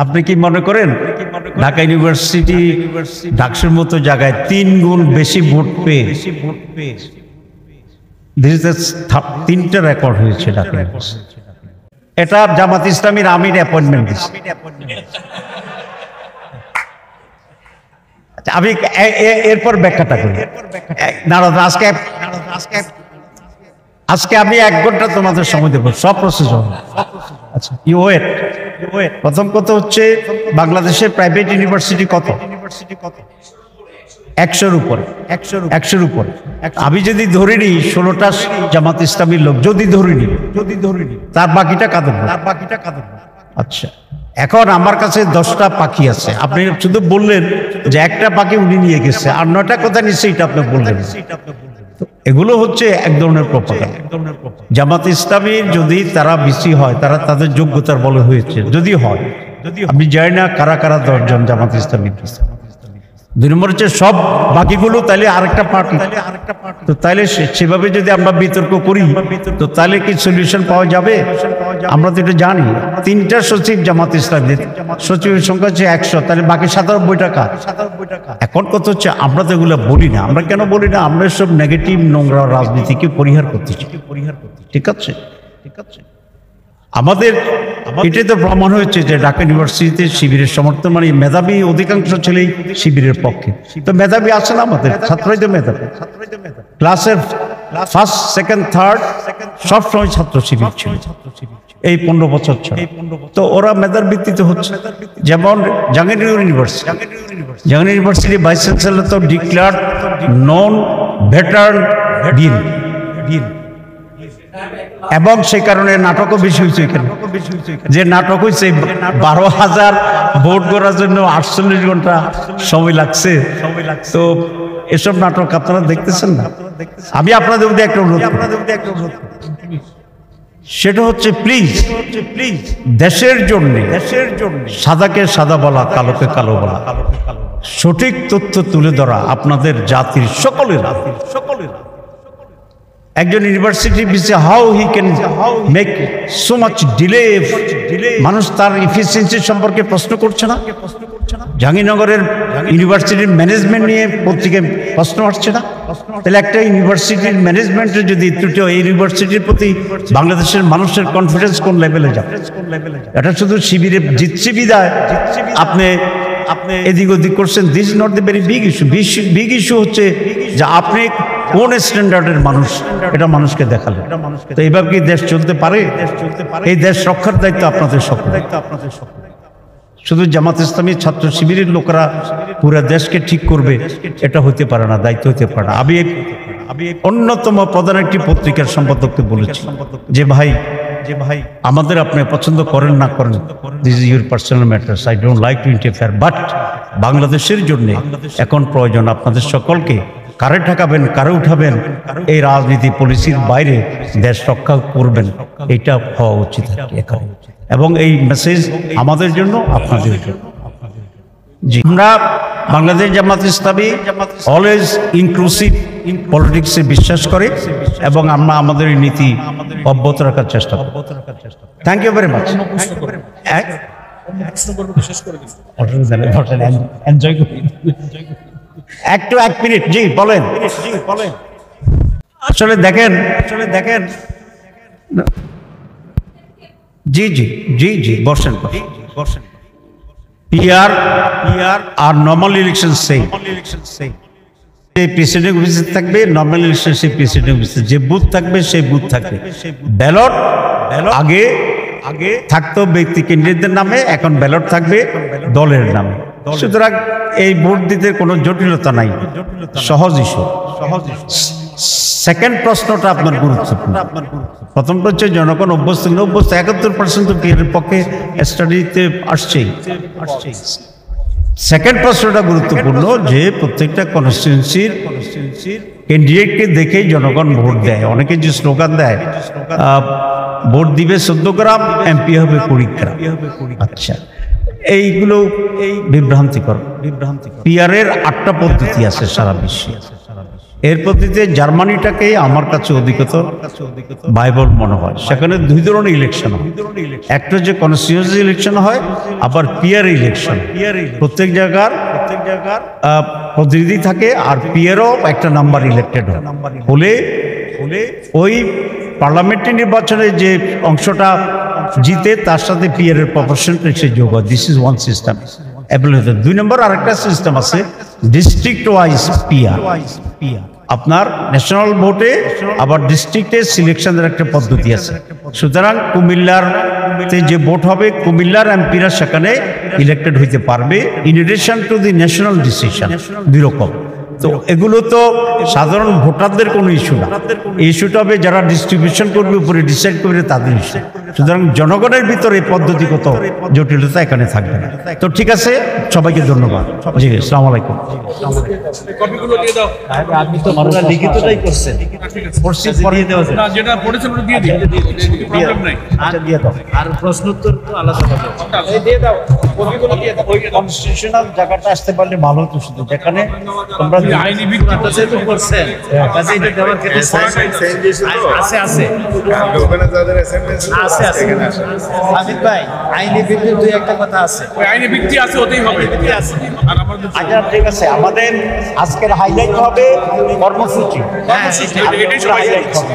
আপনি কি মনে করেন ঢাকা ইউনিভার্সিটি ডাকসুর মতো জায়গায় 3 গুণ বেশি ভোট পেয়ে তিনটা রেকর্ড হয়েছে ঢাকা ইউনিভার্সিটি? এটা জামাত ইসলামীর আমির অ্যাপয়েন্টমেন্ট দিচ্ছে। আমি এরপর ব্যাখ্যাটা করি। আজকে আমি 1 ঘন্টা তোমাদের সময় দেবো, সব প্রসেস হবে। আচ্ছা, ইউ ওয়েট। প্রথম কথা হচ্ছে বাংলাদেশের প্রাইভেট ইউনিভার্সিটি কত? 100-র উপরে। 100-র উপরে। আমি যদি ধরে নিই 16টা জামাত ইসলামীর লোক, যদি ধরে নিই, তার বাকিটা কাদের? আচ্ছা, এখন আমার কাছে 10টা পাখি আছে। আপনি শুধু বললেন যে একটা পাখি উনি নিয়ে গেছে, আর 9টা কোথায় নিচ্ছে এটা আপনি বললেন। এগুলো হচ্ছে এক ধরনের প্রপাগান্ডা। জামাত ইসলামীর যদি তারা বেশি হয়, তারা তাদের যোগ্যতার বলে হয়েছে, যদি হয়, আমি জানি না কারা কারা 10 জন জামাত ইসলামীর। 2 নম্বর হচ্ছে সব বাকিগুলো তাহলে আরেকটা পার্টি। তো তাহলে সেভাবে যদি আমরা বিতর্ক করি, তো তাহলে কি সলিউশন পাওয়া যাবে? আমরা তো এটা জানি 3টা সচিব জামাত ইসলামীর, সচিবের সংখ্যা হচ্ছে 100, তাহলে বাকি 97 টাকা। এখন কথা হচ্ছে আমরা তো এগুলো বলি না। আমরা কেন বলি না? আমরা সব নেগেটিভ নোংরা রাজনীতিকে পরিহার করতেছি। ঠিক আছে, আমাদের এটাই তো প্রমাণ হয়েছে যে ঢাকা ইউনিভার্সিটিতে শিবিরের সমর্থন, মানে মেধাবী অধিকাংশ ছেলেই শিবিরের পক্ষে। তো মেধাবী আছে না আমাদের ছাত্রই তো মেধাবী। ক্লাসের ফার্স্ট, সেকেন্ড, থার্ড সবসময় ছাত্র শিবির ছিল এই 15 বছর ছাড়া। তো ওরা মেধার ভিত্তিতে হচ্ছে। যেমন জাহাঙ্গীরনগর ইউনিভার্সিটি ভাইস চ্যান্সেলর তো ডিক্লেয়ার্ড নন ভেটারান বিল, এবং সেই কারণে নাটকও বেশি হয়েছে। এখানে যে নাটক হয়েছে 12,000 ভোট করার জন্য 48 ঘন্টা সময় লাগছে। তো এসব নাটক আপনারা দেখতেছেন না? আমি আপনাদের মধ্যে একটা অনুরোধ, সেটা হচ্ছে প্লিজ দেশের জন্য সাদাকে সাদা বলা, কালোকে কালো বলা, সঠিক তথ্য তুলে ধরা আপনাদের জাতির সকলের। একজন ইউনিভার্সিটি বিষয়ে how he can make so much delay, মানুষ তার এফিসিয়েন্সি সম্পর্কে প্রশ্ন করছে না। জাহাঙ্গীরনগরের ইউনিভার্সিটির ম্যানেজমেন্ট নিয়ে পত্রিকায় প্রশ্ন আসছে না। তাহলে একটা ইউনিভার্সিটির ম্যানেজমেন্টের যদি ত্রুটি, এই ইউনিভার্সিটির প্রতি বাংলাদেশের মানুষের কনফিডেন্স কোন লেভেলে যাবে? এটা শুধু শিবিরের জিতছে বিদায় আপনি এদিক ওদিক করছেন। This is not the very big issue. Big issue হচ্ছে যে আপনি কোন স্ট্যান্ডার্ডের মানুষ, এটা মানুষকে দেখালেন। তো এইভাবে কি দেশ চলতে পারে? এই দেশ রক্ষার দায়িত্ব আপনাদের সকল। শুধু জামাত ইসলামী ছাত্র শিবিরের লোকেরা পুরো দেশকে ঠিক করবে এটা হতে পারে না, দায়িত্ব হতে পারে না। আমি অন্যতম প্রধান একটি পত্রিকার সম্পাদককে বলেছি যে ভাই আমাদের আপনি পছন্দ করেন না করেন, this is your personal matters, I don't like to interfere, but বাংলাদেশের জন্য এখন প্রয়োজন আপনাদের সকলকে কারে ঠেকাবেন, কারে উঠাবেন, এই রাজনীতি পলিসির বাইরে দেশ রক্ষা করবেন, এটা হওয়া উচিত এখানে। এবং এই মেসেজ আমাদের জন্য, আপনাদের জন্য। জি, আমরা বাংলাদেশ জামাত ইসলামী অলওয়েজ ইনক্লুসিভ পলিটিক্সে বিশ্বাস করে এবং আমরা আমাদের এই নীতি অব্যাহত রাখার চেষ্টা করি। Thank you very much. একটু 1 মিনিট। জি বলেন। আসলে দেখেন জি জি জি জি বসেন। পিআর আর নর্মাল ইলেকশন সেম। প্রেসিডেন্ট অফিসে থাকবে, নর্মাল ইলেকশন সেই প্রেসিডেন্ট অফিসে যে বুথ থাকবে সেই বুথ থাকবে। ব্যালট আগে থাকতো ব্যক্তি ক্যান্ডিডেটদের নামে, এখন ব্যালট থাকবে দলের নামে। সুতরাং এই ভোট দিতে কোনো জটিলতা নাই, সহজ ইস্যু। সেকেন্ড প্রশ্নটা আপনার গুরুত্বপূর্ণ। প্রথমটা হচ্ছে জনগণ অভ্যস্ত 71% তো পিআরের পক্ষে স্টাডিতে আসছেই। সেকেন্ড প্রশ্নটা গুরুত্বপূর্ণ যে প্রত্যেকটা কনস্টিটিউয়েন্সির ক্যান্ডিডেটকে দেখেই জনগণ ভোট দেয়। অনেকে যে স্লোগান দেয় ভোট দিবে 14 গ্রাম, এমপি হবে 20 গ্রাম। আচ্ছা, এইগুলো বিভ্রান্তিকর। পিআরের 8টা পদ্ধতি আছে সারা বিশ্বে। এর প্রতিতে জার্মানিটাকে আমার কাছে অধিকতর বাইবল মনে হয়। সেখানে দুই ধরনের ইলেকশন হয়, একটা যে কনস্টিটিউয়েন্সি ইলেকশন হয়, আবার পিয়ার ইলেকশন। প্রত্যেক জায়গার প্রতিনিধি থাকে, আর পিয়ারও একটা নাম্বার ইলেক্টেড হয়। হলে ওই পার্লামেন্টারি নির্বাচনে যে অংশটা জিতে তার সাথে পিয়ারের প্রপোর্শনটা সে যোগ হয়। This is one system. 2 নম্বর আরেকটা সিস্টেম আছে, ডিস্ট্রিক্ট ওয়াইজ পিয়ার। আপনার ন্যাশনাল ভোটে আবার ডিস্ট্রিক্টে সিলেকশনের একটা পদ্ধতি আছে। সুতরাং কুমিল্লার যে ভোট হবে, কুমিল্লার এমপিরা সেখানে ইলেক্টেড হইতে পারবে, in addition to the national decision. 2 রকম। তো এগুলো তো সাধারণ ভোটারদের কোনো ইস্যু না, ইস্যুটা হবে যারা ডিস্ট্রিবিউশন করবে, উপরে ডিসাইড করবে তাদের ইস্যু। সুতরাং জনগণের ভিতরে পদ্ধতিগত জটিলতা এখানে থাকবে না। তো ঠিক আছে, সবাইকে ধন্যবাদ। জি, আসসালামু আলাইকুম। কপিগুলো দিয়ে দাও। আপনি তো পুরো লিখিতটাই করছেন, যেটা পড়েছেন ওটা দিয়ে দিই, প্রবলেম নাই। দিয়ে দাও। আর প্রশ্নোত্তর তো আলাদা হবে। দিয়ে দাও, কপিগুলো দিয়ে দাও। ওই কনস্টিটিউশনাল জায়গাটা আসতে পারলে ভালো হতো, শুধু যেখানে তোমরা আইনি ভিত্তি কাছে তো করছেন, কাছে এটা দেওয়ার ক্ষেত্রে আছে আছে ওখানে যাদের অ্যাসাইনমেন্ট আছে আছে। আমিন ভাই, আইনি ভিত্তির দুই একটা কথা আছে। ওই আইনি ভিত্তি আছে, ওতেই হবে। আর আমাদের আচ্ছা, ঠিক আছে। আমাদের আজকের হাইলাইট হবে কর্মসূচি। এটাই সবাই হাইলাইট হবে।